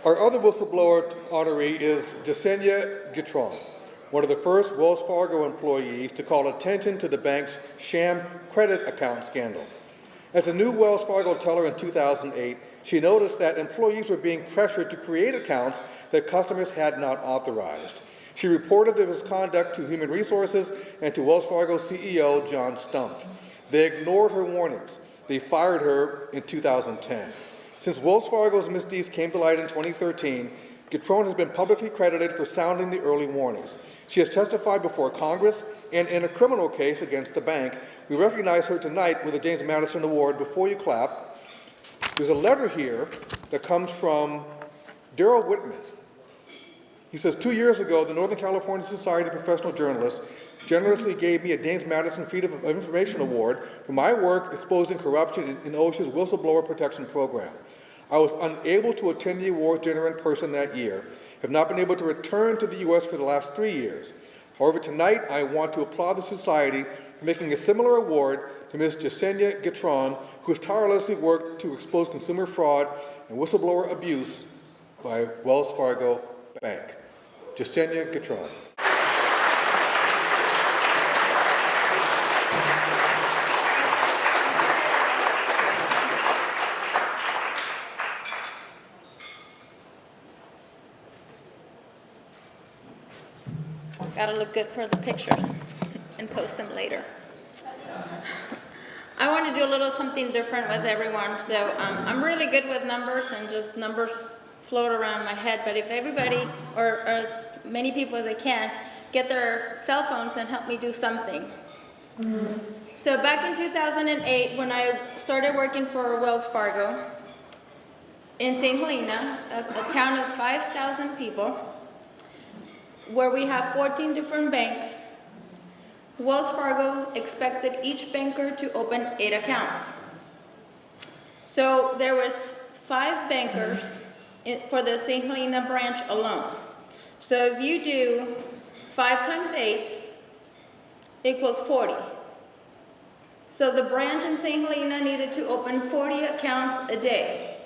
Our other whistleblower honoree is Yesenia Guitron, one of the first Wells Fargo employees to call attention to the bank's sham credit account scandal. As a new Wells Fargo teller in 2008, she noticed that employees were being pressured to create accounts that customers had not authorized. She reported the misconduct to Human Resources and to Wells Fargo CEO John Stumpf. They ignored her warnings. They fired her in 2010. Since Wells Fargo's misdeeds came to light in 2013, Guitron has been publicly credited for sounding the early warnings. She has testified before Congress and in a criminal case against the bank. We recognize her tonight with the James Madison Award. Before you clap, there's a letter here that comes from Darrell Whitman. He says, 2 years ago, the Northern California Society of Professional Journalists generously gave me a James Madison Freedom of Information Award for my work exposing corruption in OSHA's Whistleblower Protection Program. I was unable to attend the award dinner in person that year, have not been able to return to the U.S. for the last 3 years. However, tonight I want to applaud the Society for making a similar award to Ms. Yesenia Guitron, who has tirelessly worked to expose consumer fraud and whistleblower abuse by Wells Fargo Bank. Yesenia Guitron. Gotta look good for the pictures and post them later. I want to do a little something different with everyone. So I'm really good with numbers and just numbers float around my head. But if everybody, or as many people as they can, get their cell phones and help me do something. So back in 2008, when I started working for Wells Fargo in St. Helena, a town of 5,000 people, where we have 14 different banks, Wells Fargo expected each banker to open 8 accounts. So there was 5 bankers for the St. Helena branch alone. So if you do 5 times 8 equals 40. So the branch in St. Helena needed to open 40 accounts a day.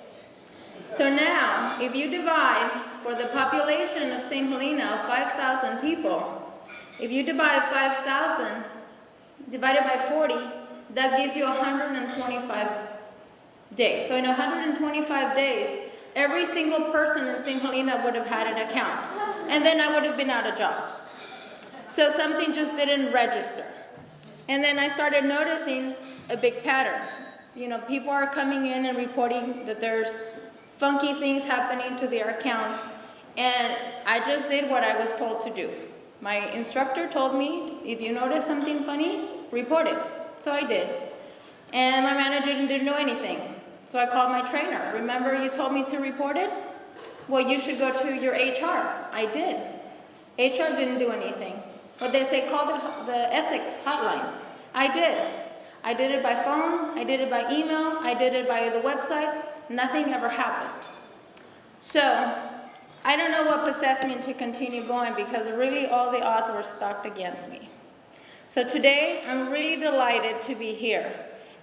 So now, if you divide for the population of St. Helena of 5,000 people, if you divide 5,000 divided by 40, that gives you 125 days. So in 125 days, every single person in St. Helena would have had an account. And then I would have been out of job. So something just didn't register. And then I started noticing a big pattern. You know, people are coming in and reporting that there's funky things happening to their accounts. And I just did what I was told to do. My instructor told me, if you notice something funny, report it. So I did. And my manager didn't do anything. So I called my trainer. Remember you told me to report it? Well, you should go to your HR. I did. HR didn't do anything. But they say call the ethics hotline. I did. I did it by phone. I did it by email. I did it by the website. Nothing ever happened. So I don't know what possessed me to continue going, because really all the odds were stacked against me. So today I'm really delighted to be here.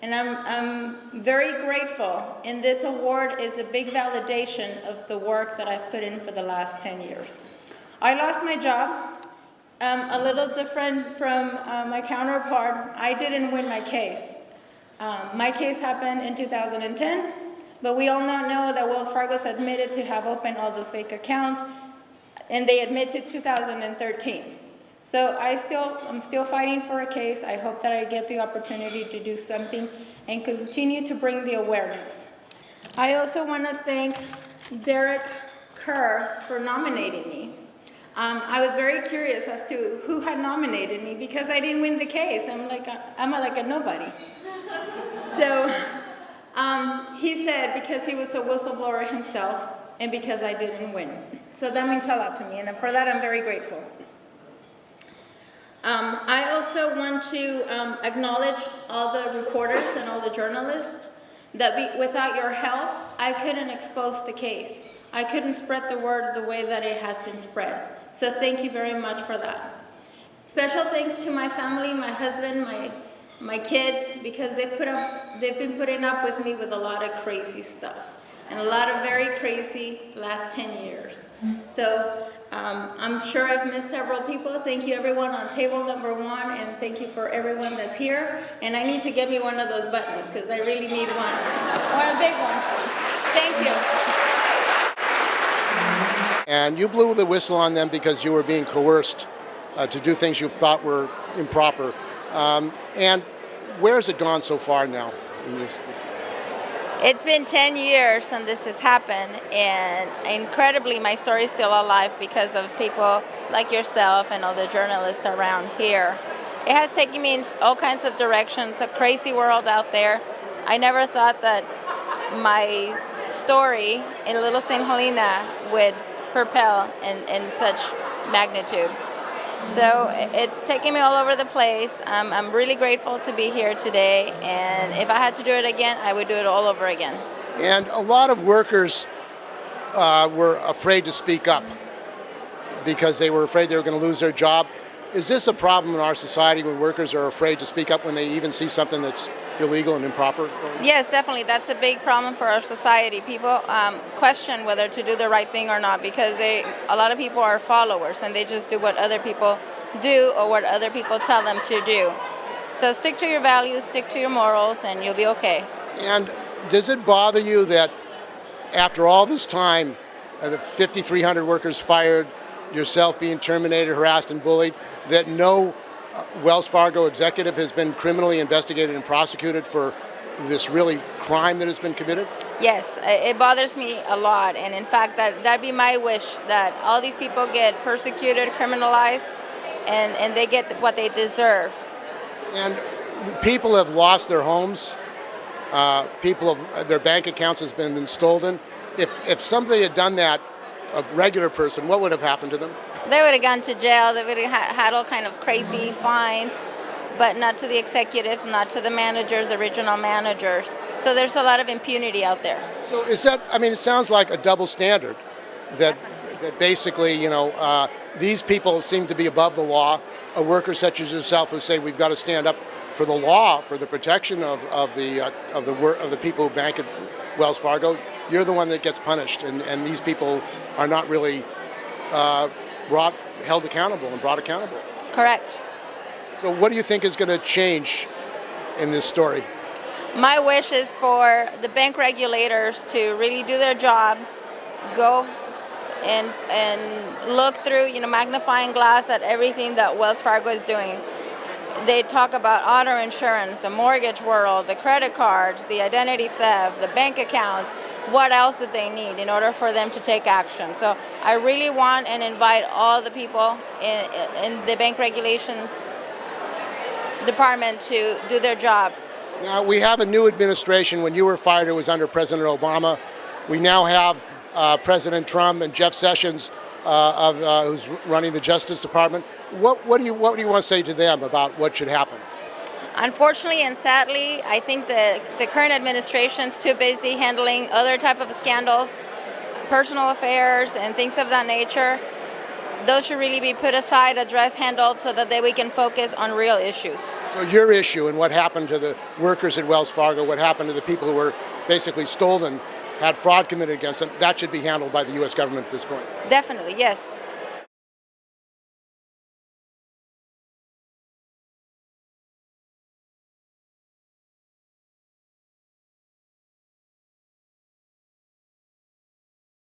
And I'm very grateful. And this award is a big validation of the work that I've put in for the last 10 years. I lost my job. A little different from my counterpart. I didn't win my case. My case happened in 2010. But we all now know that Wells Fargo's admitted to have opened all those fake accounts, and they admitted 2013. So I'm still fighting for a case. I hope that I get the opportunity to do something and continue to bring the awareness. I also want to thank Derek Kerr for nominating me. I was very curious as to who had nominated me, because I didn't win the case. I'm like a nobody. So. He said because he was a whistleblower himself and because I didn't win. So that means a lot to me, and for that I'm very grateful. I also want to acknowledge all the reporters and all the journalists that without your help, I couldn't expose the case. I couldn't spread the word the way that it has been spread. So thank you very much for that. Special thanks to my family, my husband, my kids, because they've been putting up with me with a lot of crazy stuff. and a lot of very crazy last 10 years. So I'm sure I've missed several people. Thank you everyone on table number 1, and thank you for everyone that's here. And I need to get me one of those buttons because I really need one. A big one. Thank you. And you blew the whistle on them because you were being coerced to do things you thought were improper. And where has it gone so far now? It's been 10 years since this has happened, and incredibly my story is still alive because of people like yourself and all the journalists around here. It has taken me in all kinds of directions, a crazy world out there. I never thought that my story in Little St. Helena would propel in such magnitude. So it's taking me all over the place. I'm really grateful to be here today, and if I had to do it again, I would do it all over again. And a lot of workers were afraid to speak up because they were afraid they were going to lose their job. Is this a problem in our society when workers are afraid to speak up when they even see something that's illegal and improper? Yes, definitely. That's a big problem for our society. People question whether to do the right thing or not because a lot of people are followers and they just do what other people do or what other people tell them to do. So stick to your values, stick to your morals, and you'll be okay. And does it bother you that after all this time, the 5,300 workers fired, yourself being terminated, harassed, and bullied, that no Wells Fargo executive has been criminally investigated and prosecuted for this really crime that has been committed? Yes, it bothers me a lot, and in fact, that'd be my wish, that all these people get persecuted, criminalized, and they get what they deserve. And people have lost their homes. Their bank accounts has been stolen. If somebody had done that, a regular person, what would have happened to them? They would have gone to jail. They would have had all kind of crazy fines, but not to the executives, not to the managers, the regional managers. So there's a lot of impunity out there. So is that, I mean, it sounds like a double standard that basically, these people seem to be above the law. A worker such as yourself who say we've got to stand up for the law, for the protection of the people who bank at Wells Fargo, you're the one that gets punished, and these people are not really held accountable and brought accountable. Correct. So what do you think is going to change in this story? My wish is for the bank regulators to really do their job, go and look through, magnifying glass at everything that Wells Fargo is doing. They talk about auto insurance, the mortgage world, the credit cards, the identity theft, the bank accounts. What else did they need in order for them to take action? So I really want and invite all the people in the bank regulation department to do their job. Now, we have a new administration. When you were fired, it was under President Obama. We now have President Trump and Jeff Sessions, who's running the Justice Department. What do you want to say to them about what should happen? Unfortunately and sadly, I think the current administration's too busy handling other type of scandals, personal affairs, and things of that nature. Those should really be put aside, addressed, handled, so that we can focus on real issues. So your issue and what happened to the workers at Wells Fargo, what happened to the people who were basically stolen, had fraud committed against them, that should be handled by the U.S. government at this point. Definitely, yes.